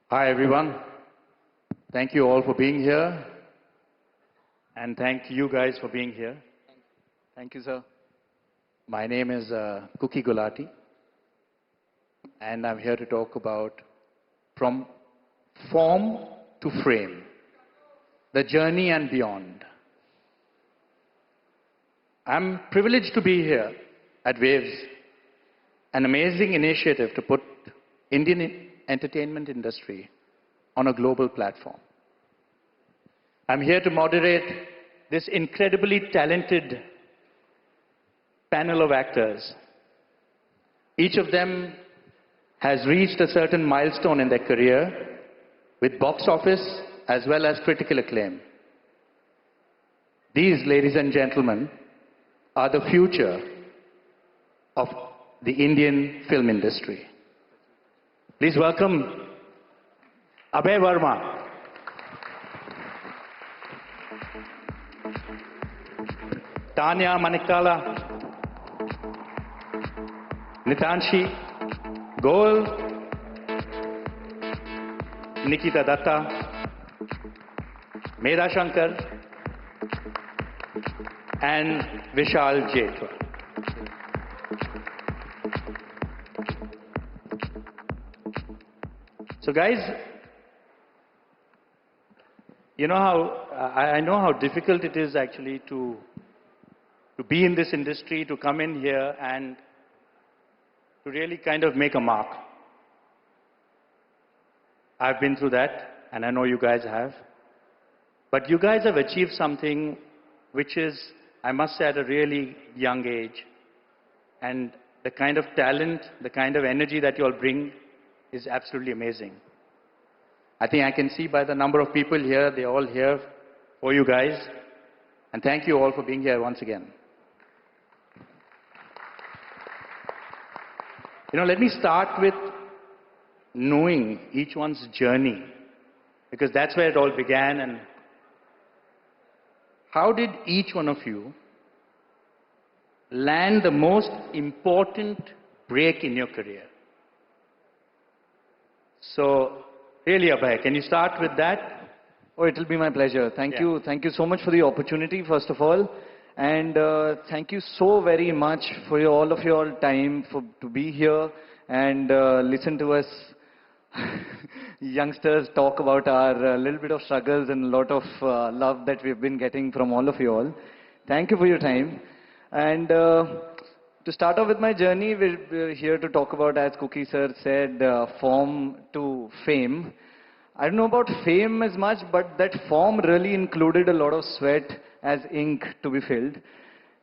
Hi everyone. Thank you all for being here. And thank you guys for being here. Thank you, sir. My name is Kookie Gulati. And I'm here to talk about from form to frame, the journey and beyond. I'm privileged to be here at Waves, an amazing initiative to put Indian entertainment industry on a global platform. I'm here to moderate this incredibly talented panel of actors. Each of them has reached a certain milestone in their career with box office as well as critical acclaim. These, ladies and gentlemen, are the future of the Indian film industry. Please welcome Abhay Verma, Tanya Maniktala, Nitanshi, Gol, Nikita Dutta, Medha Shankar, and Vishal Jethwa. So guys, you know how, I know how difficult it is actually to be in this industry, to come in here and to really kind of make a mark. I've been through that, and I know you guys have. But you guys have achieved something which is, I must say, at a really young age. And the kind of talent, the kind of energy that you all bring is absolutely amazing. I think I can see by the number of people here, they're all here for you guys. And thank you all for being here once again. You know, let me start with knowing each one's journey, because that's where it all began. And how did each one of you land the most important break in your career? So, really, Abhay, can you start with that? Oh, it will be my pleasure. Thank you. Thank you so much for the opportunity, first of all. And thank you so very much for all of your time to be here and listen to us youngsters talk about our little bit of struggles and a lot of love that we've been getting from all of you all. Thank you for your time. And to start off with my journey, we're here to talk about, as Cookie sir said, form to fame. I don't know about fame as much, but that form really included a lot of sweat as ink to be filled.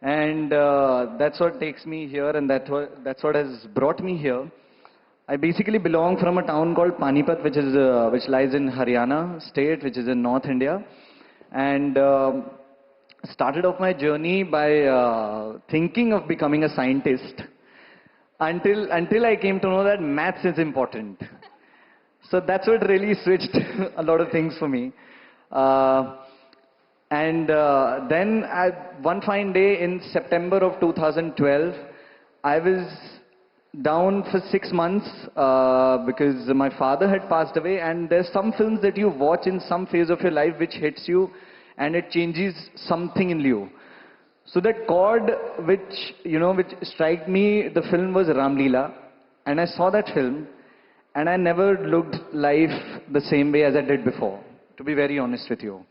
And that's what takes me here, and that's what has brought me here. I basically belong from a town called Panipat, which lies in Haryana state, which is in North India. And started off my journey by thinking of becoming a scientist until I came to know that maths is important. So that's what really switched a lot of things for me. Then one fine day in September of 2012, I was down for 6 months because my father had passed away, and there's some films that you watch in some phase of your life which hits you and it changes something in you. So that chord which struck me, the film was Ram Leela, and I saw that film and I never looked life the same way as I did before, to be very honest with you.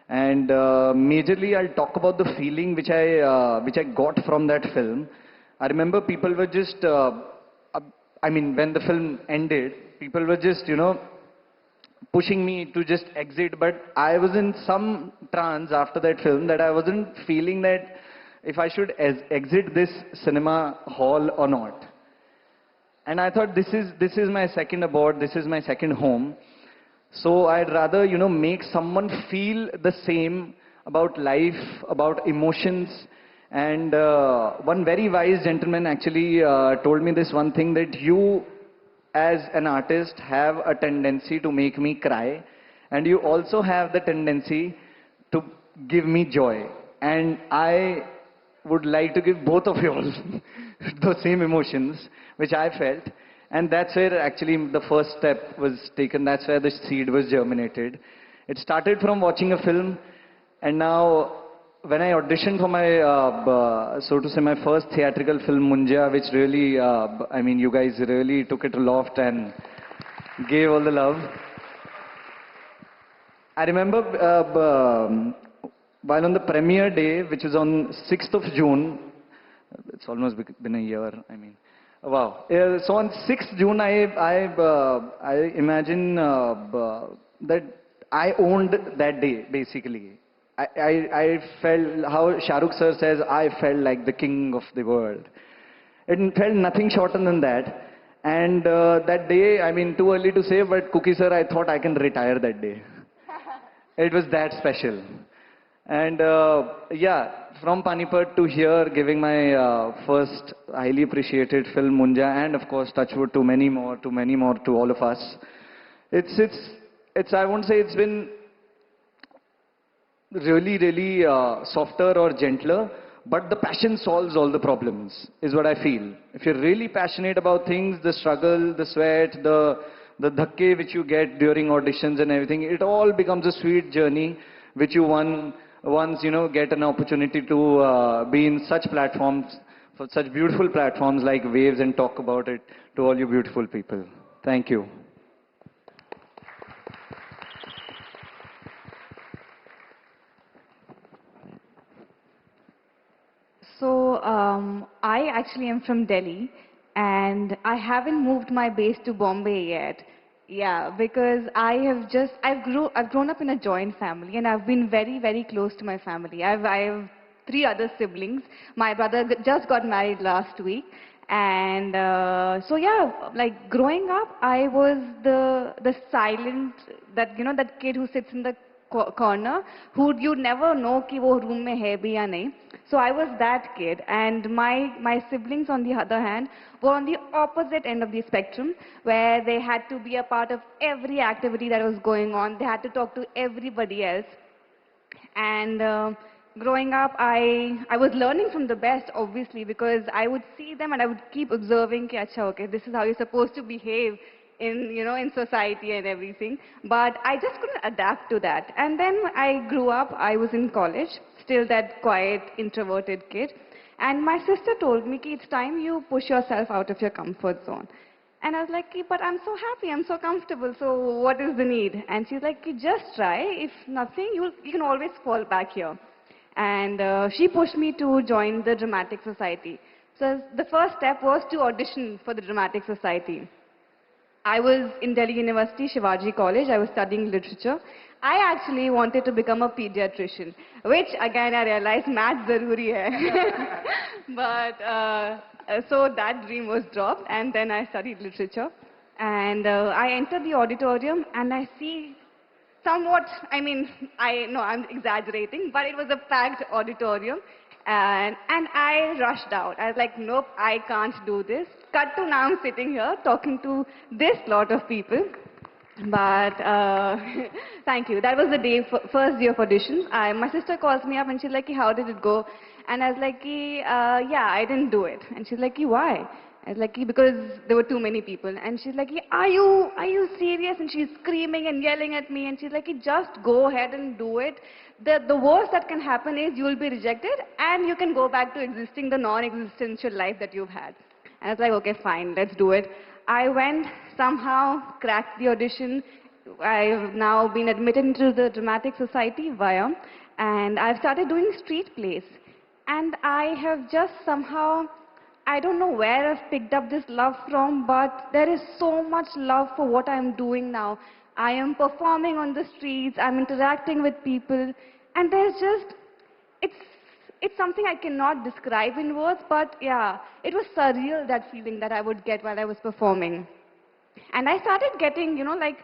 And majorly I'll talk about the feeling which I got from that film. I remember people were just, when the film ended, people were just, pushing me to just exit, but I was in some trance after that film that I wasn't feeling that if I should exit this cinema hall or not. And I thought, this is my second abode, this is my second home. So I'd rather, make someone feel the same about life, about emotions. And one very wise gentleman actually told me this one thing, that you as an artist have a tendency to make me cry, and you also have the tendency to give me joy. And I would like to give both of you all the same emotions which I felt. And that's where actually the first step was taken. That's where the seed was germinated. It started from watching a film, and now when I auditioned for my, so to say, my first theatrical film, Munja, which really, I mean, you guys really took it aloft and gave all the love. I remember while on the premiere day, which was on 6th of June, it's almost been a year, I mean. Wow. So on 6th June, I imagine that I owned that day, basically. I felt, how Shah Rukh sir says, I felt like the king of the world. It felt nothing shorter than that. And that day, I mean, too early to say, but Kookie sir, I thought I can retire that day. It was that special. And yeah, from Panipat to here, giving my first highly appreciated film, Munja, and of course, Touchwood, to many more, to all of us. It's I won't say it's been really softer or gentler, but the passion solves all the problems, is what I feel. If you're really passionate about things, the struggle, the sweat, the dhakke which you get during auditions and everything, it all becomes a sweet journey, which you once, you know, get an opportunity to be in such platforms, for such beautiful platforms like Waves, and talk about it to all you beautiful people. Thank you. So, I actually am from Delhi, and I haven't moved my base to Bombay yet. Yeah, because I've grown up in a joint family, and I've been very close to my family. I have three other siblings. My brother just got married last week, and so yeah, like growing up, I was the silent, that you know, that kid who sits in the corner, who you never know कि वो room में है भी या नहीं. So I was that kid, and my siblings, on the other hand, were on the opposite end of the spectrum, where they had to be a part of every activity that was going on. They had to talk to everybody else. And growing up, I was learning from the best, obviously, because I would see them and I would keep observing कि अच्छा, okay, this is how you're supposed to behave in, you know, in society and everything. But I just couldn't adapt to that. And then I grew up, I was in college, still that quiet, introverted kid. And my sister told me, ki, it's time you push yourself out of your comfort zone. And I was like, ki, but I'm so happy, I'm so comfortable, so what is the need? And she's like, ki, just try. If nothing, you can always fall back here. And she pushed me to join the Dramatic Society. So the first step was to audition for the Dramatic Society. I was in Delhi University, Shivaji College. I was studying literature. I actually wanted to become a pediatrician, which again I realized math zaruri hai. But so that dream was dropped, and then I studied literature. And I entered the auditorium, and I see somewhat, I mean, I know I'm exaggerating, but it was a packed auditorium. And I rushed out. I was like, nope, I can't do this. Cut to now I'm sitting here talking to this lot of people. But thank you. That was the day, first day of auditions. My sister calls me up and she's like, how did it go? And I was like, yeah, I didn't do it. And she's like, why? I was like, because there were too many people. And she's like, are you serious? And she's screaming and yelling at me. And she's like, just go ahead and do it. The worst that can happen is you will be rejected and you can go back to existing the non-existential life that you've had. And I was like, okay, fine, let's do it. I went, somehow cracked the audition. I've now been admitted into the Dramatic Society via, and I've started doing street plays. And I have just somehow, I don't know where I've picked up this love from, but there is so much love for what I'm doing now. I am performing on the streets, I'm interacting with people, and there's just, it's something I cannot describe in words, but yeah, it was surreal, that feeling that I would get while I was performing. And I started getting, you know, like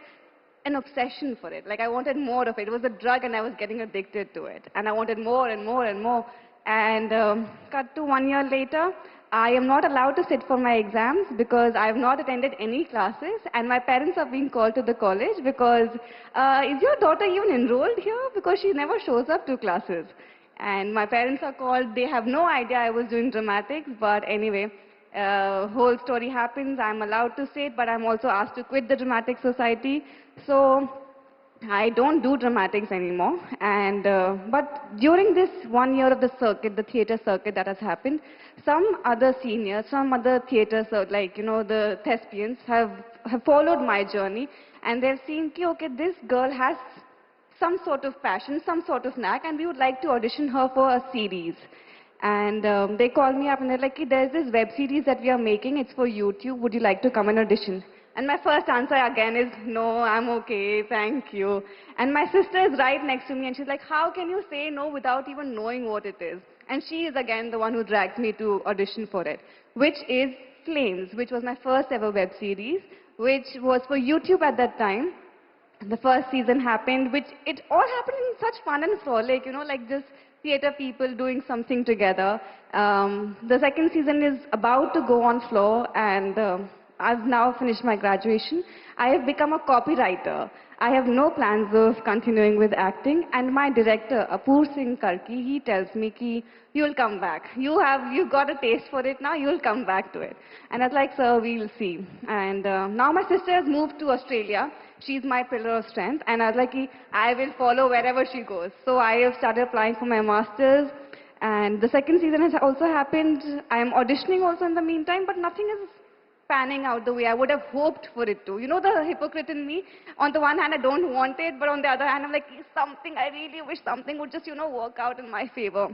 an obsession for it. Like I wanted more of it. It was a drug and I was getting addicted to it. And I wanted more and more and more. And cut to 1 year later, I am not allowed to sit for my exams because I have not attended any classes, and my parents are being called to the college because, is your daughter even enrolled here? Because she never shows up to classes. And my parents are called, they have no idea I was doing dramatics, but anyway, whole story happens. I'm allowed to say it, but I'm also asked to quit the dramatic society. So I don't do dramatics anymore. And but during this 1 year of the circuit, the theatre circuit that has happened, some other seniors, some other theatres, like the thespians, have followed my journey, and they've seen, ki, okay, this girl has some sort of passion, some sort of knack, and we would like to audition her for a series. And they called me up and they're like, there's this web series that we are making. It's for YouTube. Would you like to come and audition? And my first answer again is, no, I'm okay, thank you. And my sister is right next to me and she's like, how can you say no without even knowing what it is? And she is again the one who dragged me to audition for it, which is Flames, which was my first ever web series, which was for YouTube at that time. The first season happened, which it all happened in such fun and frolic, like just theatre people doing something together. The second season is about to go on floor, and I've now finished my graduation. I have become a copywriter. I have no plans of continuing with acting, and my director, Apoor Singh Karki, he tells me, ki, you'll come back. You've got a taste for it now, you'll come back to it. And I was like, sir, we'll see. And now my sister has moved to Australia. She's my pillar of strength, and I was like, I will follow wherever she goes. So I have started applying for my master's, and the second season has also happened. I am auditioning also in the meantime, but nothing is panning out the way I would have hoped for it to. The hypocrite in me, on the one hand I don't want it, but on the other hand I'm like, something, I really wish something would just, work out in my favor.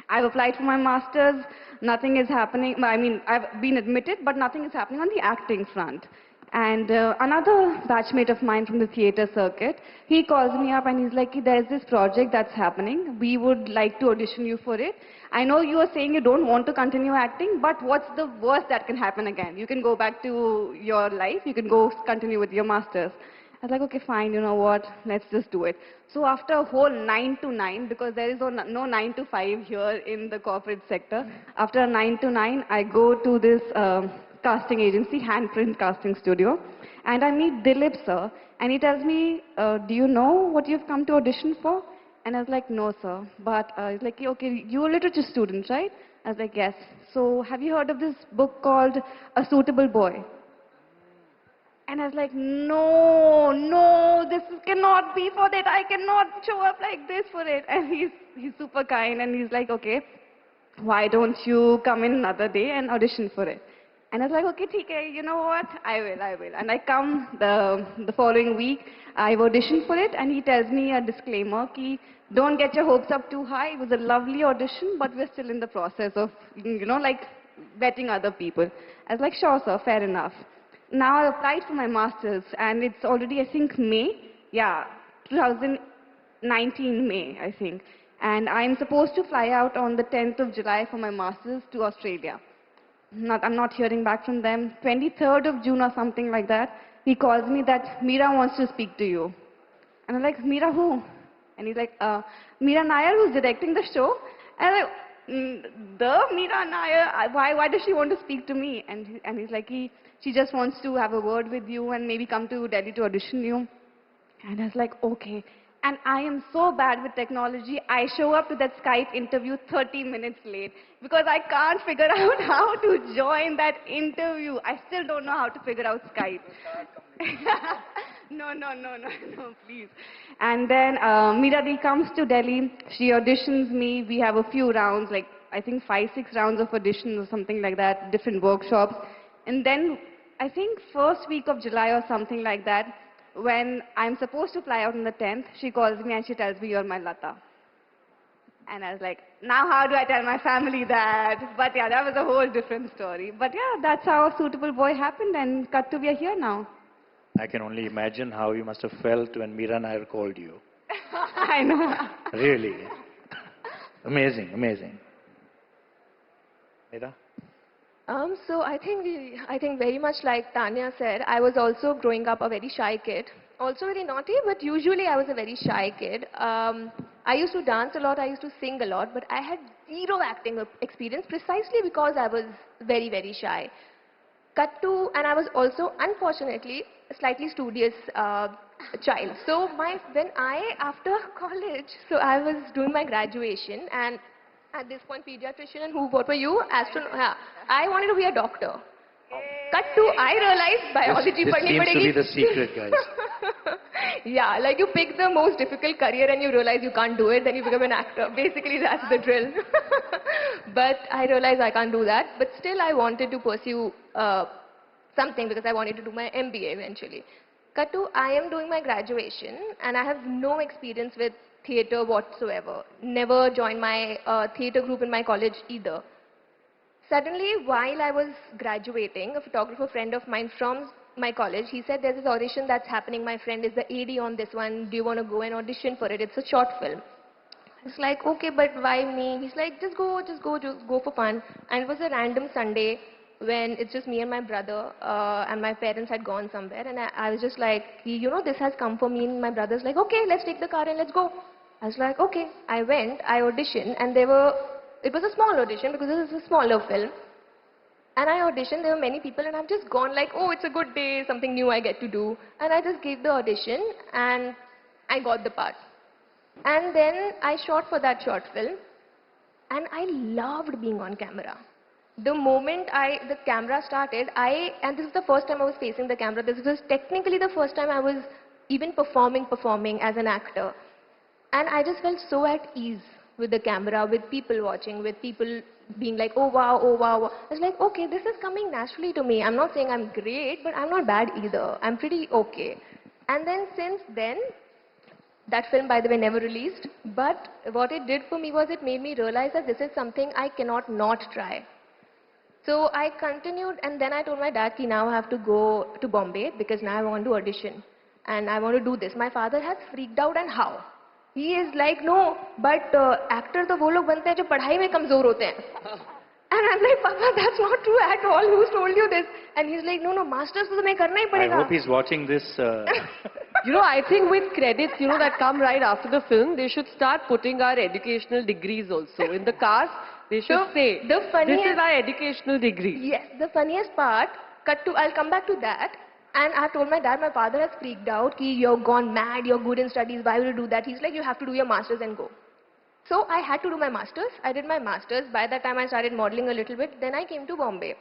I've applied for my master's, nothing is happening. I mean, I've been admitted, but nothing is happening on the acting front. And another batchmate of mine from the theatre circuit, he calls me up and he's like, there's this project that's happening. We would like to audition you for it. I know you are saying you don't want to continue acting, but what's the worst that can happen again? You can go back to your life. You can go continue with your master's. I was like, okay, fine, you know what? Let's just do it. So after a whole 9 to 9, because there is no 9 to 5 here in the corporate sector, after a 9 to 9, I go to this casting agency, Handprint Casting Studio, and I meet Dilip sir, and he tells me, do you know what you've come to audition for? And I was like, no sir, but he's like, okay, you're a literature student, right? I was like, yes. So have you heard of this book called A Suitable Boy? And I was like, no, this cannot be for that. I cannot show up like this for it. And he's super kind, and he's like, okay, why don't you come in another day and audition for it? And I was like, okay, TK, you know what? I will. And I come the following week, I've auditioned for it, and he tells me a disclaimer, ki, don't get your hopes up too high. It was a lovely audition, but we're still in the process of, like vetting other people. I was like, sure, sir, fair enough. Now I applied for my master's, and it's already, I think, May. Yeah, 2019 May, I think. And I'm supposed to fly out on the 10th of July for my master's to Australia. I'm not hearing back from them. 23rd of June or something like that, he calls me that Meera wants to speak to you. And I'm like, Meera who? And he's like, Meera Nair, who's directing the show. And I'm like, the Meera Nair, why does she want to speak to me? And he's like, she just wants to have a word with you and maybe come to Delhi to audition you. And I was like, okay. And I am so bad with technology, I show up to that Skype interview 30 minutes late because I can't figure out how to join that interview. I still don't know how to figure out Skype. No, please. And then Meera Di comes to Delhi. She auditions me. We have a few rounds, like I think 5-6 rounds of auditions or something like that, different workshops. And then I think first week of July or something like that, when I'm supposed to fly out on the 10th, she calls me and she tells me, you're my Lata. And I was like, now how do I tell my family that? But yeah, that was a whole different story. But yeah, that's how A Suitable Boy happened, and cut to we are here now. I can only imagine how you must have felt when Meera Nair called you. I know. Really. Amazing. Medha? So I think very much like Tanya said, I was also growing up a very shy kid. Also very naughty, but usually I was a very shy kid. I used to dance a lot, I used to sing a lot, but I had zero acting experience precisely because I was very, very shy. And I was also, unfortunately, a slightly studious child. So after college, so I was doing my graduation, and At this point, pediatrician. And what were you? Yeah. I wanted to be a doctor. Cut to, I realized biology This padhni seems to padegi. be the secret, guys. Yeah, like you pick the most difficult career and you realize you can't do it, then you become an actor. Basically, that's the drill. But I realized I can't do that. But still, I wanted to pursue something because I wanted to do my MBA eventually. Cut to, I am doing my graduation and I have no experience with theatre whatsoever. Never joined my theatre group in my college either. Suddenly, while I was graduating, a photographer friend of mine from my college, he said, there's this audition that's happening. My friend is the AD on this one. Do you want to go and audition for it? It's a short film. It's like, okay, but why me? He's like, just go for fun. And it was a random Sunday when it's just me and my brother, and my parents had gone somewhere. And I was just like, you know, this has come for me. And my brother's like, okay, let's take the car and let's go. I was like, okay. I went, I auditioned, and it was a small audition because this is a smaller film. And I auditioned, there were many people, and I've just gone like, oh, it's a good day, something new I get to do. And I just gave the audition, and I got the part. And then I shot for that short film, and I loved being on camera. The moment the camera started, and this is the first time I was facing the camera. This was technically the first time I was even performing as an actor. And I just felt so at ease with the camera, with people watching, with people being like, oh wow, oh wow. I was like, okay, this is coming naturally to me. I'm not saying I'm great, but I'm not bad either. I'm pretty okay. And then since then, that film, by the way, never released. But what it did for me was it made me realize that this is something I cannot not try. So I continued, and then I told my dad, now I have to go to Bombay because now I want to audition. And I want to do this. My father has freaked out, and how? He is like, no, but actor to wo log bante hain jo padhai mein kamzor hote hain. And I'm like, Papa, that's not true at all. Who's told you this? And he's like, no, masters to tumhe karna hi padega. I hope he's watching this. You know, I think with credits, you know, that come right after the film, they should start putting our educational degrees also. In the cast, they should say, this is our educational degree. Yes, the funniest part, I'll come back to that. And I told my dad, my father has freaked out, you're gone mad, you're good in studies, why will you do that? He's like, you have to do your masters and go. So I had to do my masters. I did my masters. By that time I started modeling a little bit. Then I came to Bombay.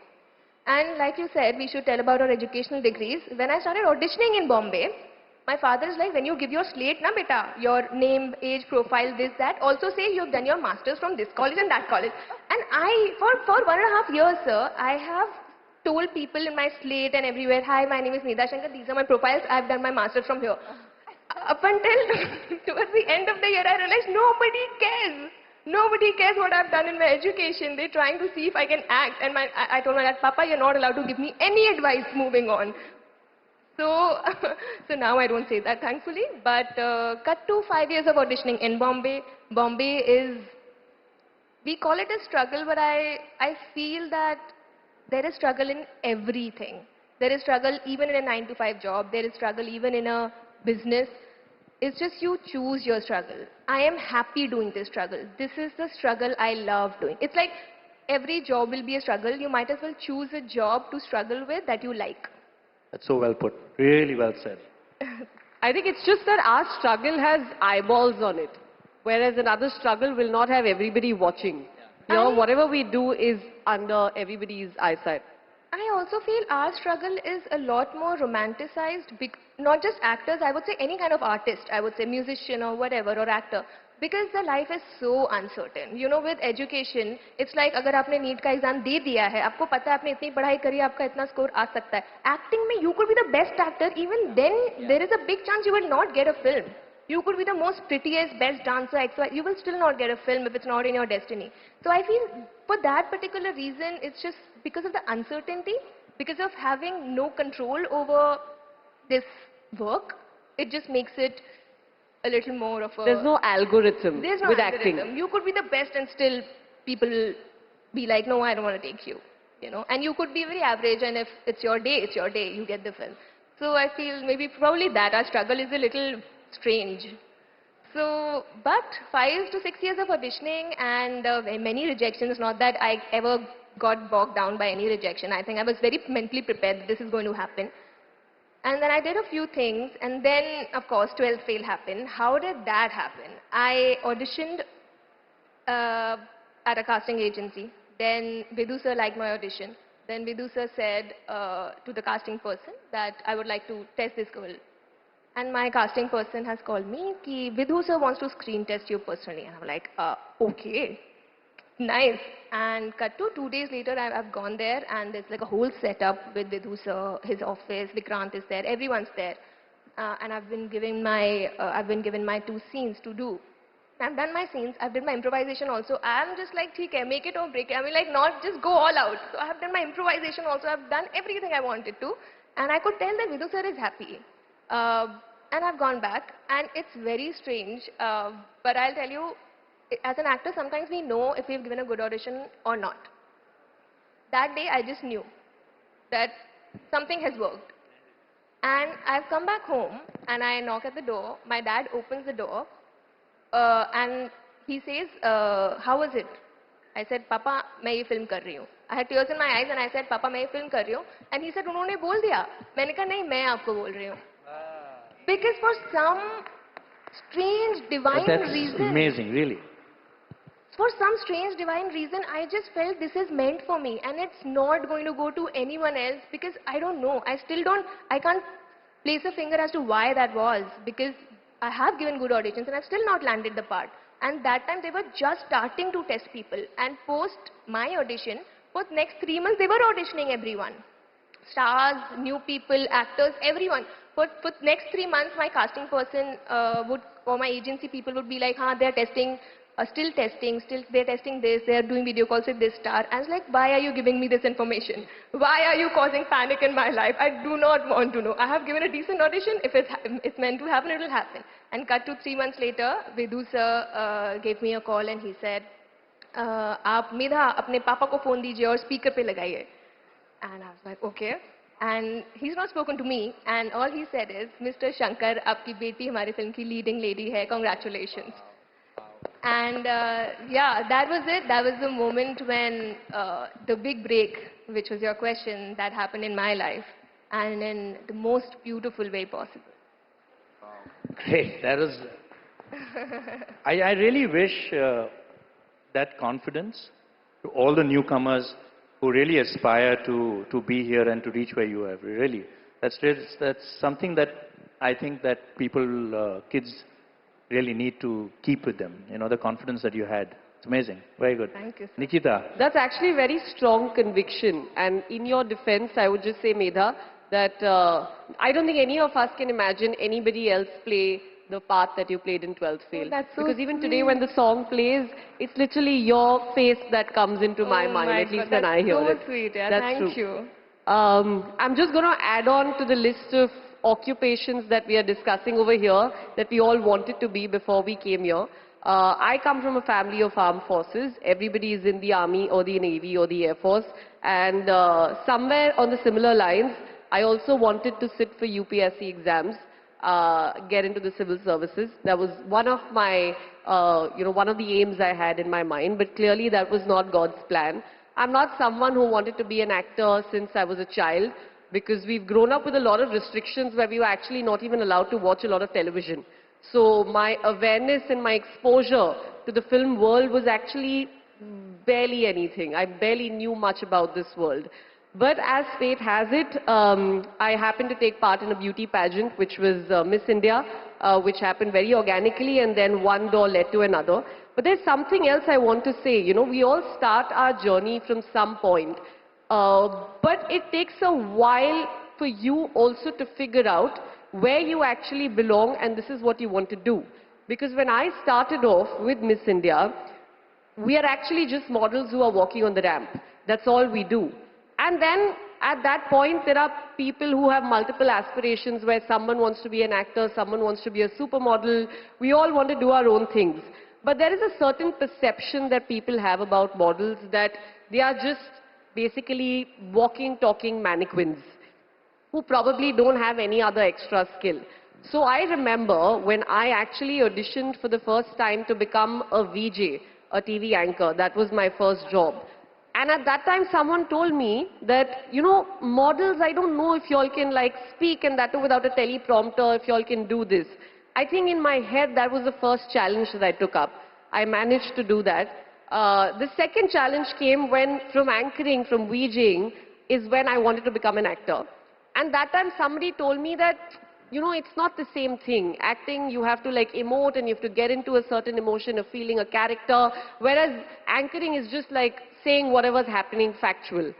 And like you said, we should tell about our educational degrees. When I started auditioning in Bombay, my father is like, when you give your slate, na beta, your name, age, profile, this, that, also say you've done your masters from this college and that college. And for 1.5 years, sir, I have told people in my slate and everywhere, hi, my name is Medha Shankar, these are my profiles, I've done my masters from here. Up until towards the end of the year, I realized nobody cares. Nobody cares what I've done in my education. They're trying to see if I can act. And I told my dad, Papa, you're not allowed to give me any advice moving on. So, so now I don't say that, thankfully. But cut to 5 years of auditioning in Bombay. Bombay is, we call it a struggle, but I feel that there is struggle in everything. There is struggle even in a 9-to-5 job. There is struggle even in a business. It's just you choose your struggle. I am happy doing this struggle. This is the struggle I love doing. It's like every job will be a struggle. You might as well choose a job to struggle with that you like. That's so well put. Really well said. I think it's just that our struggle has eyeballs on it, whereas another struggle will not have everybody watching. You know, whatever we do is under everybody's eyesight. I also feel our struggle is a lot more romanticized, not just actors, I would say any kind of artist, I would say musician or whatever, or actor, because the life is so uncertain. You know, with education, it's like अगर आपने NEET का exam दे दिया है, आपको पता है आपने इतनी पढ़ाई करी है, आपका इतना score आ सकता है. Acting में you could be the best actor, even then there is a big chance you will not get a film. You could be the most prettiest, best dancer, you will still not get a film if it's not in your destiny. So I feel for that particular reason, it's just because of the uncertainty, because of having no control over this work, it just makes it a little more of a... There's no algorithm with acting. You could be the best and still people be like, no, I don't want to take you. You know, and you could be very average, and if it's your day, you get the film. So I feel probably that our struggle is a little strange. So, but 5 to 6 years of auditioning and many rejections, not that I ever got bogged down by any rejection. I think I was very mentally prepared that this is going to happen. And then I did a few things, and then, of course, 12th fail happened. How did that happen? I auditioned at a casting agency. Then Vidhu sir liked my audition. Then Vidhu sir said to the casting person that I would like to test this girl. And my casting person has called me, ki Vidhu sir wants to screen test you personally. And I'm like, okay, nice. And cut to 2 days later, I've gone there and there's like a whole setup with Vidhu sir, his office, Vikrant is there, everyone's there. And I've been given my 2 scenes to do. I've done my scenes, I've done my improvisation also. I'm just like, theek hai, make it or break it. I mean, like, not just go all out. So I have done my improvisation also. I've done everything I wanted to. And I could tell that Vidhu sir is happy. And I've gone back. And it's very strange. But I'll tell you, as an actor, sometimes we know if we've given a good audition or not. That day, I just knew that something has worked. And I've come back home and I knock at the door. My dad opens the door. And he says, how was it? I said, Papa, मैं ये film कर रही हूँ. I had tears in my eyes and I said, Papa, मैं ये film कर रही हूँ. And he said, उन्होंने बोल दिया. मैंने कहा, नहीं, मैं आपको बोल रही हूँ. Because for some strange divine reason. That's amazing, really. For some strange divine reason, I just felt this is meant for me. And it's not going to go to anyone else because I don't know. I can't place a finger as to why that was. Because I have given good auditions and I've still not landed the part. And that time they were just starting to test people. And post my audition, for the next 3 months they were auditioning everyone. Stars, new people, actors, everyone. For next 3 months my casting person or my agency people would be like, they're testing, still they're testing this, they're doing video calls with this star. I was like, why are you giving me this information? Why are you causing panic in my life? I do not want to know. I have given a decent audition. If it's meant to happen, it will happen. And cut to 3 months later, Vidhu sir gave me a call and he said, आप Medha अपने पापा को phone दीजिए और speaker पे लगाइए. And I was like, okay. And he's not spoken to me. And all he said is, Mr. Shankar, आपकी बेटी हमारे film की leading lady है. Congratulations. And yeah, that was it. That was the moment when the big break, which was your question, that happened in my life. And in the most beautiful way possible. Great. That was... I really wish that confidence to all the newcomers who really aspire to be here and to reach where you have. Really. That's something that I think that people, kids, really need to keep with them. You know, the confidence that you had. It's amazing. Very good. Thank you, sir. Nikita. That's actually very strong conviction. And in your defense, I would just say, Medha, that I don't think any of us can imagine anybody else play the part that you played in 12th Fail. That's so because even sweet. today when the song plays, it's literally your face that comes into my mind, at least when I hear it. That's so sweet. Yeah, That's thank true. you. I'm just going to add on to the list of occupations that we are discussing over here that we all wanted to be before we came here. I come from a family of armed forces. Everybody is in the army or the navy or the air force. And somewhere on the similar lines, I also wanted to sit for UPSC exams, get into the civil services. That was one of my, one of the aims I had in my mind. But clearly that was not God's plan. I'm not someone who wanted to be an actor since I was a child, because we've grown up with a lot of restrictions where we were actually not even allowed to watch a lot of television. So my awareness and my exposure to the film world was actually barely anything. I barely knew much about this world. But as fate has it, I happened to take part in a beauty pageant, which was Miss India, which happened very organically, and then one door led to another. But there's something else I want to say. You know, we all start our journey from some point. But it takes a while for you also to figure out where you actually belong and this is what you want to do. Because when I started off with Miss India, we are actually just models who are walking on the ramp. That's all we do. And then at that point, there are people who have multiple aspirations where someone wants to be an actor, someone wants to be a supermodel. We all want to do our own things. But there is a certain perception that people have about models that they are just basically walking, talking mannequins who probably don't have any other extra skill. So I remember when I actually auditioned for the first time to become a VJ, a TV anchor. That was my first job. And at that time someone told me that, you know, models, I don't know if y'all can like speak and that too without a teleprompter, if y'all can do this. I think in my head that was the first challenge that I took up. I managed to do that. The second challenge came when, from anchoring, from VJing, is when I wanted to become an actor. And that time somebody told me that, it's not the same thing. Acting, you have to like emote and you have to get into a certain emotion, a feeling, a character. Whereas anchoring is just like saying whatever's happening factual.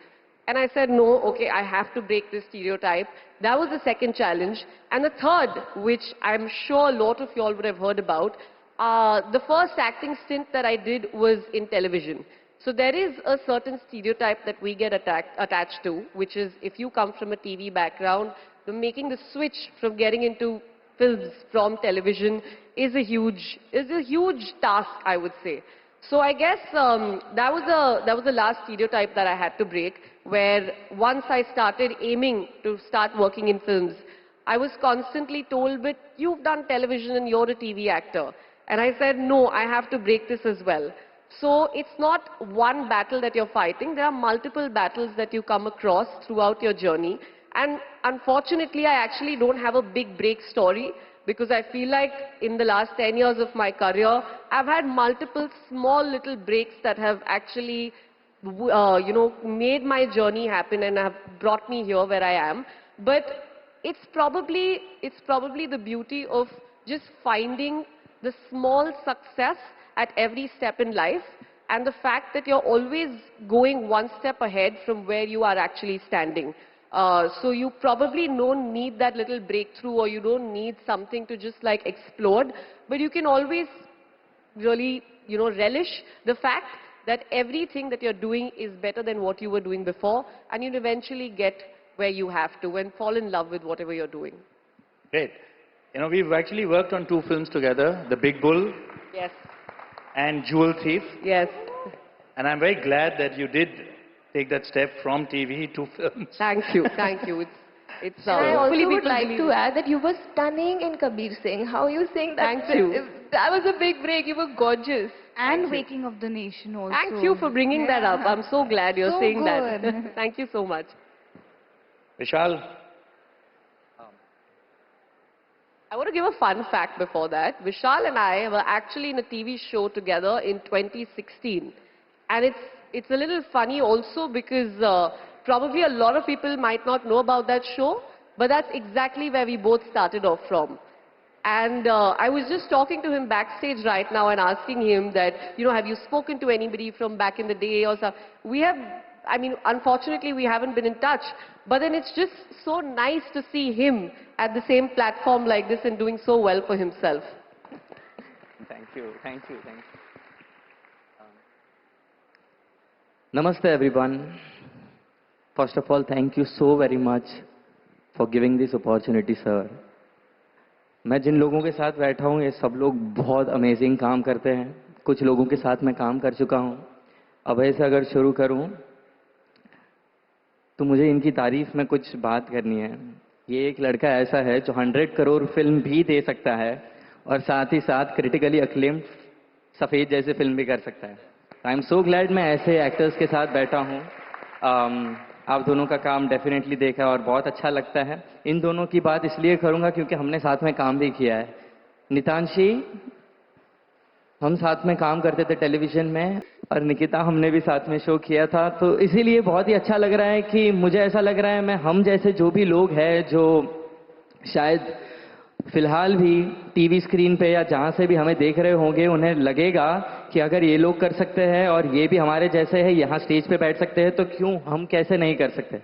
And I said, no, okay, I have to break this stereotype. That was the second challenge. And the third, which I'm sure a lot of you all would have heard about, the first acting stint that I did was in television. So there is a certain stereotype that we get attached to, which is if you come from a TV background, making the switch from getting into films from television is a huge task, I would say. So I guess that was the last stereotype that I had to break, where once I started aiming to start working in films, I was constantly told, but you've done television and you're a TV actor. And I said, no, I have to break this as well. So it's not one battle that you're fighting. There are multiple battles that you come across throughout your journey. And unfortunately, I actually don't have a big break story, because I feel like in the last 10 years of my career, I've had multiple small little breaks that have actually, made my journey happen and have brought me here where I am. But it's probably the beauty of just finding the small success at every step in life, and the fact that you're always going one step ahead from where you are actually standing. So you probably don't need that little breakthrough, or you don't need something to just like explode, but you can always really, relish the fact that everything that you're doing is better than what you were doing before, and you'll eventually get where you have to and fall in love with whatever you're doing. Great. We've actually worked on 2 films together, The Big Bull. Yes. And Jewel Thief. Yes. And I'm very glad that you did take that step from TV to films. Thank you, thank you. It's and I also would like to add that you were stunning in Kabir Singh. How are you saying that? Thank you. That was a big break. You were gorgeous. And Waking of the Nation also. Thank you for bringing that up. I'm so glad you're saying good. that. Thank you so much. Vishal? I want to give a fun fact before that. Vishal and I were actually in a TV show together in 2016. And it's a little funny also because probably a lot of people might not know about that show, but that's exactly where we both started off from. And I was just talking to him backstage right now and asking him that, have you spoken to anybody from back in the day or something? Unfortunately, we haven't been in touch. But then it's just so nice to see him at the same platform like this and doing so well for himself. Thank you. Namaste everyone. First of all, thank you so very much for giving this opportunity, sir. मैं जिन लोगों के साथ बैठा हूँ, ये सब लोग बहुत अमेजिंग काम करते हैं. कुछ लोगों के साथ मैं काम कर चुका हूँ. अभय से अगर शुरू करूँ, तो मुझे इनकी तारीफ में कुछ बात करनी है. ये एक लड़का ऐसा है जो 100 करोड़ फिल्म भी दे सकता है और साथ ही साथ क्रिटिकली अक्लेम्ड सफ़ेद जैसे फिल्म भी कर सकता है. आई एम सो ग्लैड मैं ऐसे एक्टर्स के साथ बैठा हूँ. आप दोनों का काम डेफिनेटली देखा और बहुत अच्छा लगता है. इन दोनों की बात इसलिए करूँगा क्योंकि हमने साथ में काम भी किया है. नितांशी, हम साथ में काम करते थे टेलीविज़न में, और निकिता हमने भी साथ में शो किया था. तो इसीलिए बहुत ही अच्छा लग रहा है कि मुझे ऐसा लग रहा है हम जैसे जो भी लोग हैं जो शायद फिलहाल भी टीवी स्क्रीन पे या जहाँ से भी हमें देख रहे होंगे, उन्हें लगेगा कि अगर ये लोग कर सकते हैं और ये भी हमारे जैसे है यहाँ स्टेज पे बैठ सकते हैं, तो क्यों हम कैसे नहीं कर सकते.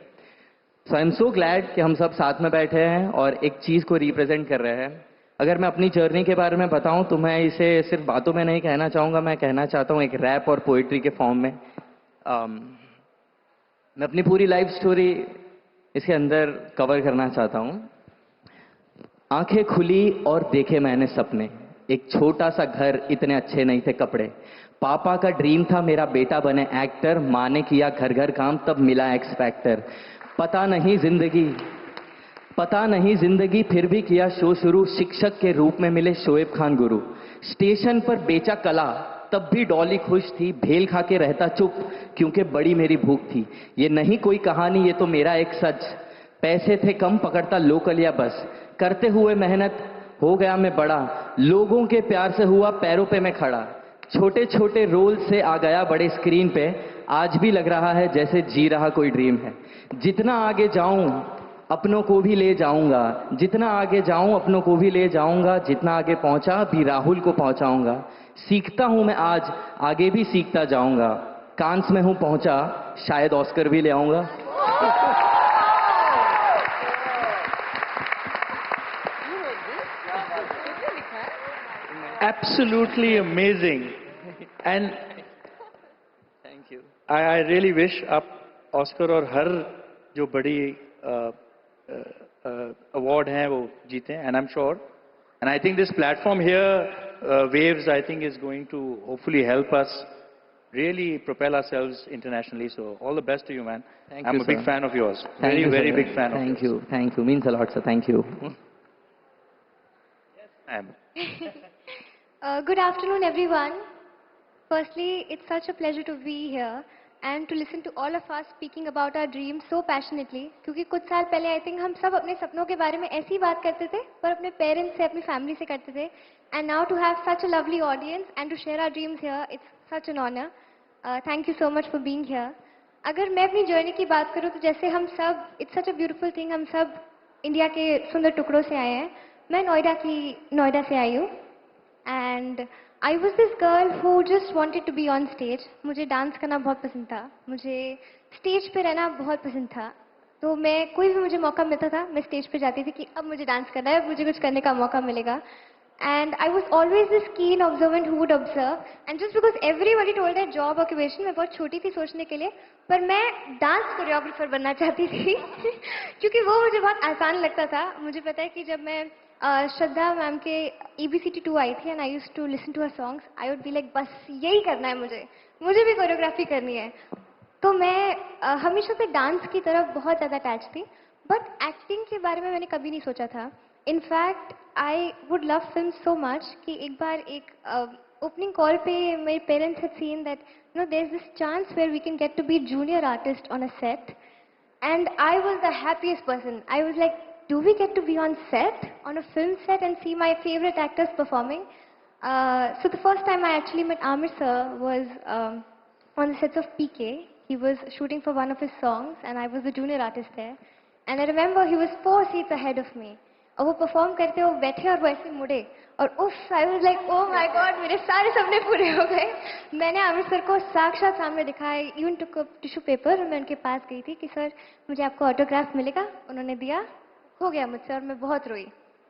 सो आई एम सो ग्लैड कि हम सब साथ में बैठे हैं और एक चीज़ को रिप्रेजेंट कर रहे हैं. अगर मैं अपनी जर्नी के बारे में बताऊं तो मैं इसे सिर्फ बातों में नहीं कहना चाहूँगा, मैं कहना चाहता हूँ एक रैप और पोइट्री के फॉर्म में. मैं अपनी पूरी लाइफ स्टोरी इसके अंदर कवर करना चाहता हूँ. आंखें खुली और देखे मैंने सपने, एक छोटा सा घर, इतने अच्छे नहीं थे कपड़े. पापा का ड्रीम था मेरा बेटा बने एक्टर, माँ ने किया घर घर काम तब मिला एक्स फैक्टर. पता नहीं जिंदगी फिर भी किया शो शुरू, शिक्षक के रूप में मिले शोएब खान गुरु. स्टेशन पर बेचा कला तब भी डॉली खुश थी, भेल खा के रहता चुप क्योंकि बड़ी मेरी भूख थी. ये नहीं कोई कहानी, ये तो मेरा एक सच. पैसे थे कम, पकड़ता लोकल या बस, करते हुए मेहनत हो गया मैं बड़ा, लोगों के प्यार से हुआ पैरों पे मैं खड़ा. छोटे छोटे रोल से आ गया बड़े स्क्रीन पे, आज भी लग रहा है जैसे जी रहा कोई ड्रीम है। जितना आगे जाऊं अपनों को भी ले जाऊंगा, जितना आगे जाऊं अपनों को भी ले जाऊंगा, जितना आगे पहुंचा भी राहुल को पहुंचाऊंगा। सीखता हूं मैं आज, आगे भी सीखता जाऊंगा। कांस में हूं पहुंचा, शायद ऑस्कर भी ले आऊंगा। Absolutely amazing. And thank you. I really wish आप ऑस्कर और हर जो बड़ी अवार्ड हैं वो जीते, and I'm sure, and I think this platform here, Waves, I think is going to hopefully help us really propel ourselves internationally. So all the best to you, man. Thank I'm you, a big sir. fan of yours. Thank Very, you, very sir. big fan of Thank yours. you. Thank you. Means a lot, sir. Thank you. Ma'am. Good afternoon, everyone. Firstly, it's such a pleasure to be here and to listen to all of us speaking about our dreams so passionately. क्योंकि कुछ साल पहले I think हम सब अपने सपनों के बारे में ऐसी बात करते थे, पर अपने पेरेंट्स से, अपनी फैमिली से करते थे. And now to have such a lovely audience and to share our dreams here, it's such an honor. Thank you so much for being here. अगर मैं अपनी जर्नी की बात करूँ तो जैसे हम सब, it's such a beautiful thing, हम सब इंडिया के सुंदर टुकड़ों से आए हैं. मैं नोएडा से आई हूँ. And I was this girl who just wanted to be on stage. मुझे डांस करना बहुत पसंद था, मुझे स्टेज पे रहना बहुत पसंद था. तो मैं कोई भी मुझे मौका मिलता था, मैं स्टेज पे जाती थी कि अब मुझे डांस करना है, मुझे कुछ करने का मौका मिलेगा. And I was always this keen observant who would observe. And just because everybody told their job occupation, मैं बहुत छोटी थी सोचने के लिए, पर मैं डांस कोरियोग्राफर बनना चाहती थी क्योंकि वो मुझे बहुत आसान लगता था. मुझे पता है कि जब मैं श्रद्धा मैम के EBCT2 आई थी and I used to listen to her songs, I would be like बस यही करना है मुझे भी कोरियोग्राफी करनी है. तो मैं हमेशा से डांस की तरफ बहुत ज़्यादा अटैच थी, बट एक्टिंग के बारे में मैंने कभी नहीं सोचा था. In fact I would love film so much कि एक बार एक ओपनिंग कॉल पे मेरे parents had seen that you know there is this chance where we can get to be junior artist on a set, and I was the happiest person. I was like, do we get to be on set, on a film set, and see my favorite actors performing? So the first time I actually met Amir sir was on the sets of PK. He was shooting for one of his songs and I was the junior artist there. And I remember he was 4 seats ahead of me. और वो perform करते वो बैठे और वो ऐसे मुड़े और उफ, आई was like oh my God, मेरे सारे सपने पूरे हो गए. मैंने आमिर सर को साक्षात सामने दिखाया. Even took up tissue paper और मैं उनके पास गई थी कि सर मुझे आपको ऑटोग्राफ मिलेगा. उन्होंने दिया, हो गया मुझसे और मैं बहुत रोई.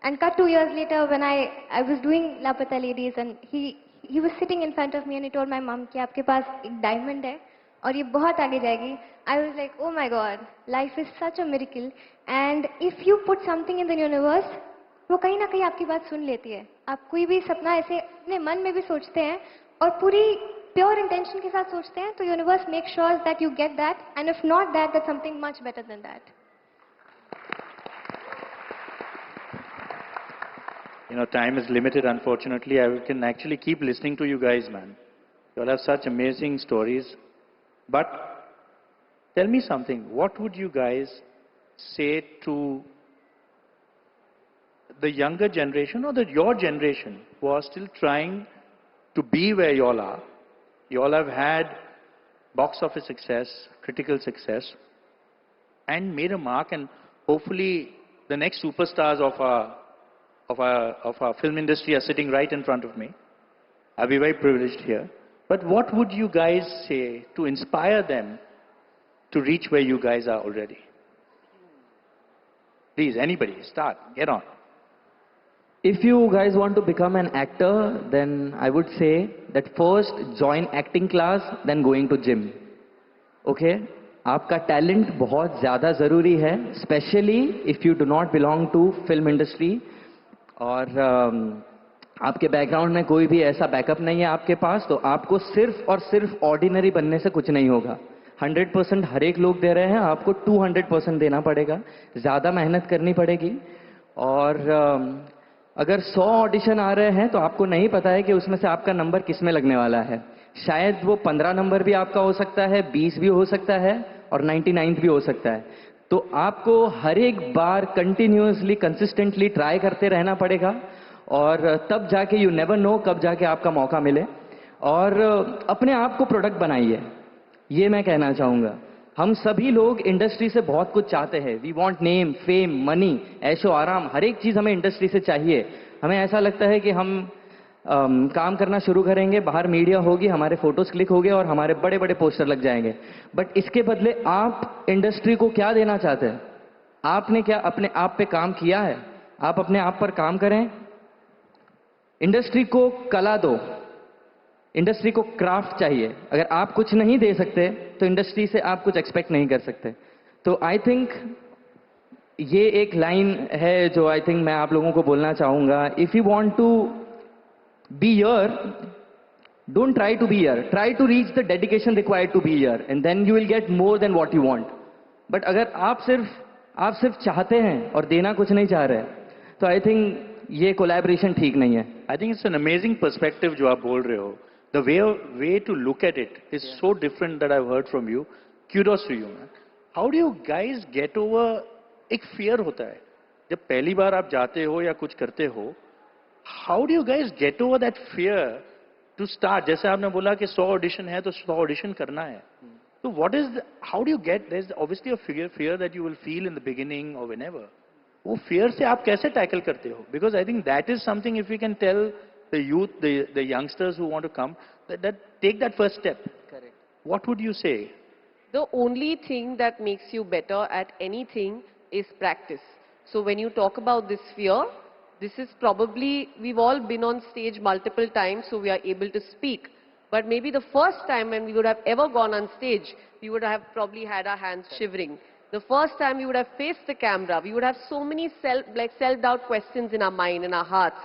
And cut 2 years later when I was doing लापता ladies and he was sitting in front of me and he told my mom कि आपके पास एक डायमंड है और ये बहुत आगे जाएगी. I was like, oh my God, life is such a miracle. And if you put something in the universe, वो कहीं ना कहीं आपकी बात सुन लेती है. आप कोई भी सपना ऐसे अपने मन में भी सोचते हैं और पूरी प्योर इंटेंशन के साथ सोचते हैं, तो universe make sure that you get that, and if not that, that's something much better than that. You know, time is limited, unfortunately. I can actually keep listening to you guys, man. You all have such amazing stories. But tell me something. What would you guys say to the younger generation or your generation who are still trying to be where you all are? You all have had box office success, critical success, and made a mark, and hopefully the next superstars of our film industry are sitting right in front of me. I'll be very privileged here. But what would you guys say to inspire them to reach where you guys are already? Please, anybody, start, get on. If you guys want to become an actor, then I would say that first join acting class, then going to gym. Okay? आपका talent बहुत ज़्यादा ज़रूरी है, specially if you do not belong to film industry और आपके background में कोई भी ऐसा बैकअप नहीं है आपके पास, तो आपको सिर्फ और सिर्फ ऑर्डिनरी बनने से कुछ नहीं होगा. 100% हर एक लोग दे रहे हैं, आपको 200% देना पड़ेगा, ज़्यादा मेहनत करनी पड़ेगी. और अगर 100 ऑडिशन आ रहे हैं तो आपको नहीं पता है कि उसमें से आपका नंबर किस में लगने वाला है. शायद वो 15 नंबर भी आपका हो सकता है, 20 भी हो सकता है और 99 भी हो सकता है. तो आपको हर एक बार कंटिन्यूअसली, कंसिस्टेंटली ट्राई करते रहना पड़ेगा और तब जाके, यू नेवर नो कब जाके आपका मौका मिले. और अपने आप को प्रोडक्ट बनाइए, ये मैं कहना चाहूँगा। हम सभी लोग इंडस्ट्री से बहुत कुछ चाहते हैं। We want name, fame, money, ऐशो आराम, हर एक चीज़ हमें इंडस्ट्री से चाहिए। हमें ऐसा लगता है कि हम काम करना शुरू करेंगे, बाहर मीडिया होगी, हमारे फोटोज क्लिक होंगे और हमारे बड़े बड़े पोस्टर लग जाएंगे। बट इसके बदले आप इंडस्ट्री को क्या देना चाहते हैं? आपने क्या अपने आप पे काम किया है? आप अपने आप पर काम करें। इंडस्ट्री को कला दो, इंडस्ट्री को क्राफ्ट चाहिए। अगर आप कुछ नहीं दे सकते तो इंडस्ट्री से आप कुछ एक्सपेक्ट नहीं कर सकते। तो आई थिंक ये एक लाइन है जो आई थिंक मैं आप लोगों को बोलना चाहूंगा। If you want to be here, don't try to be here, try to reach the dedication required to be here and then you will get more than what you want. But अगर आप सिर्फ चाहते हैं और देना कुछ नहीं चाह रहे, तो आई थिंक ये कोलैबोरेशन ठीक नहीं है। I think it's an amazing perspective जो आप बोल रहे हो. The way to look at it is so different that I've heard from you. Kudos to you, man. How do you guys get over एक fear होता है जब पहली बार आप जाते हो या कुछ करते हो? How do you guys get over that fear to start? जैसे आपने बोला कि 100 ऑडिशन है तो 100 ऑडिशन करना है. So what is how do you get? There's obviously a fear that you will feel in the beginning or whenever. वो fear से आप कैसे tackle करते हो? Because I think that is something, if we can tell the youth, the youngsters who want to come, that take that first step. Correct. What would you say? The only thing that makes you better at anything is practice. So when you talk about this fear, this is probably, we've all been on stage multiple times, so we are able to speak. But maybe the first time when we would have ever gone on stage, we would have probably had our hands shivering. The first time we would have faced the camera, we would have so many self-doubt questions in our mind, in our hearts.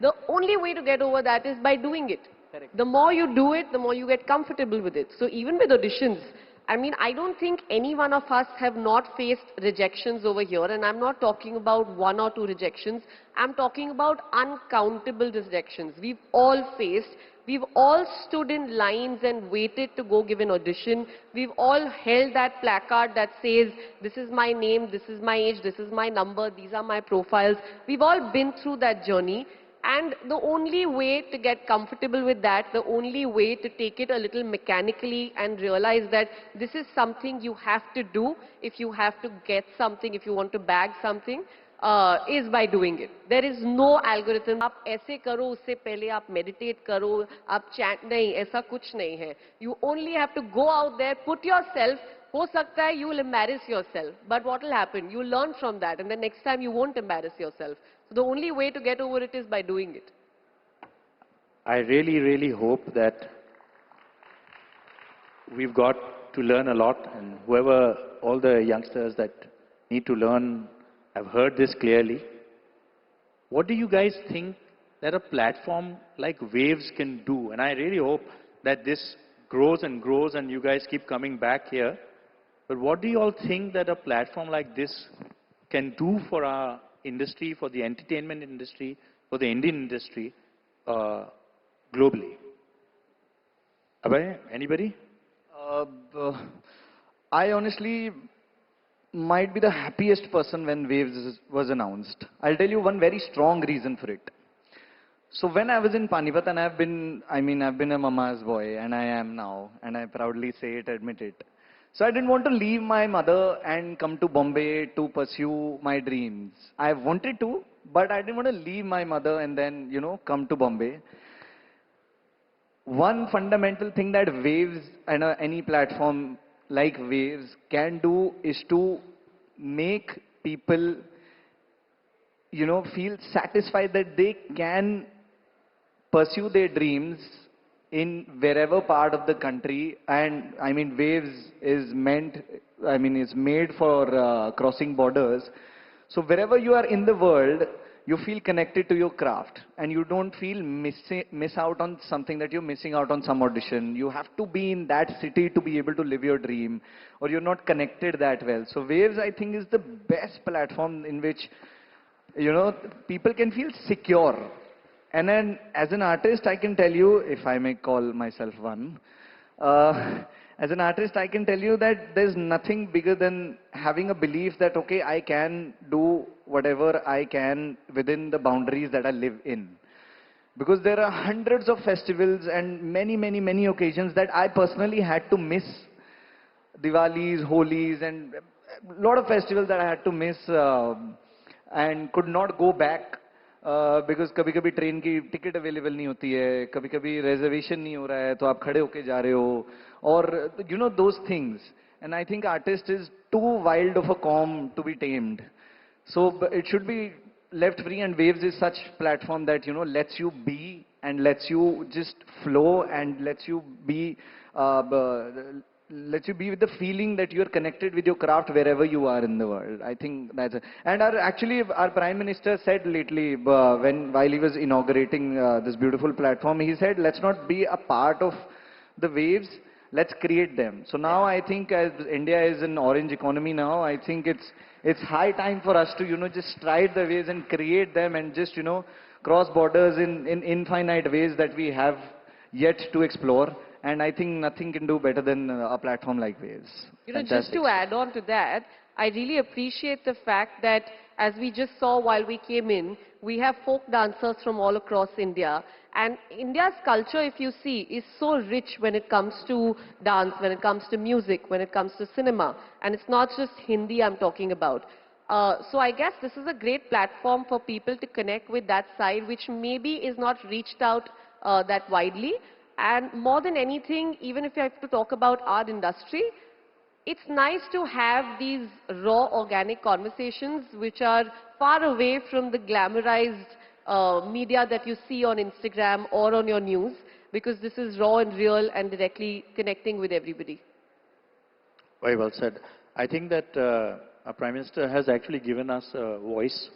The only way to get over that is by doing it. Correct. The more you do it, the more you get comfortable with it. So even with auditions, I mean, I don't think any one of us have not faced rejections over here, and I'm not talking about 1 or 2 rejections. I'm talking about uncountable rejections. We've all faced. We've all stood in lines and waited to go give an audition. We've all held that placard that says, this is my name, this is my age, this is my number, these are my profiles. We've all been through that journey. And the only way to get comfortable with that, the only way to take it a little mechanically and realize that this is something you have to do if you have to get something, if you want to bag something, is by doing it. There is no algorithm. आप ऐसे करो, उससे पहले आप meditate करो, आप chant नहीं, ऐसा कुछ नहीं है. You only have to go out there, put yourself. हो सकता है you will embarrass yourself, but what will happen? You learn from that, and the next time you won't embarrass yourself. So the only way to get over it is by doing it. I really, really hope that we've got to learn a lot, and whoever, all the youngsters that need to learn have heard this clearly. What do you guys think that a platform like Waves can do? And I really hope that this grows and grows and you guys keep coming back here. But what do you all think that a platform like this can do for our industry, for the entertainment industry, for the Indian industry globally? Abhay, anybody? I honestly might be the happiest person when Waves was announced. I'll tell you one very strong reason for it. So when I was in Panipat, and I've been a mama's boy, and I am now, and I proudly say it, admit it. So I didn't want to leave my mother and come to Bombay to pursue my dreams. I wanted to, but I didn't want to leave my mother and then, come to Bombay. One fundamental thing that Waves and any platform like Waves can do is to make people, feel satisfied that they can pursue their dreams in wherever part of the country. And Waves is made for crossing borders. So wherever you are in the world, you feel connected to your craft and you don't feel miss out on something that you're missing out on some audition. You have to be in that city to be able to live your dream, or you're not connected that well. So Waves, I think, is the best platform in which, people can feel secure. And then as an artist, I can tell you, if I may call myself one, as an artist, I can tell you that there's nothing bigger than having a belief that, okay, I can do whatever I can within the boundaries that I live in. Because there are hundreds of festivals and many occasions that I personally had to miss. Diwalis, Holis, and a lot of festivals that I had to miss and could not go back because कभी-कभी train की ticket available नहीं होती है, कभी-कभी reservation नहीं हो रहा है, तो आप खड़े होके जा रहे हो, और you know those things. And I think artist is too wild of a calm to be tamed. So it should be left free, and Waves is such platform that, you know, lets you be and lets you just flow and lets you be with the feeling that you're connected with your craft wherever you are in the world. I think that's it. And our Prime Minister said lately, while he was inaugurating this beautiful platform, he said, let's not be a part of the waves, let's create them. So now I think as India is an orange economy now, I think it's high time for us to, you know, just stride the waves and create them and just, you know, cross borders in infinite ways that we have yet to explore. And I think nothing can do better than a platform like Waves. You know, just to add on to that, I really appreciate the fact that, as we just saw while we came in, we have folk dancers from all across India. And India's culture, if you see, is so rich when it comes to dance, when it comes to music, when it comes to cinema. And it's not just Hindi I'm talking about. So I guess this is a great platform for people to connect with that side, which maybe is not reached out that widely. And more than anything, even if you have to talk about our industry, it's nice to have these raw, organic conversations which are far away from the glamorized media that you see on Instagram or on your news, because this is raw and real and directly connecting with everybody. Very well said. I think that our Prime Minister has actually given us a voice.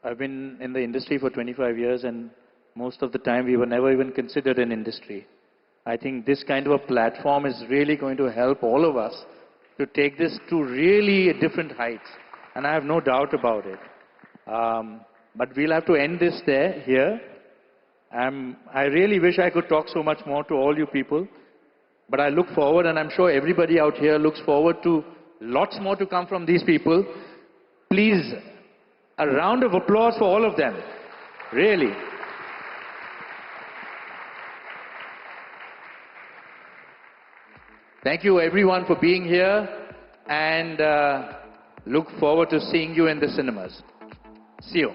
I've been in the industry for 25 years, and most of the time we were never even considered an industry. I think this kind of a platform is really going to help all of us to take this to really different heights. And I have no doubt about it. But we'll have to end this here. I really wish I could talk so much more to all you people. But I look forward, and I'm sure everybody out here looks forward to lots more to come from these people. Please, a round of applause for all of them. Really. Thank you everyone for being here, and look forward to seeing you in the cinemas. See you.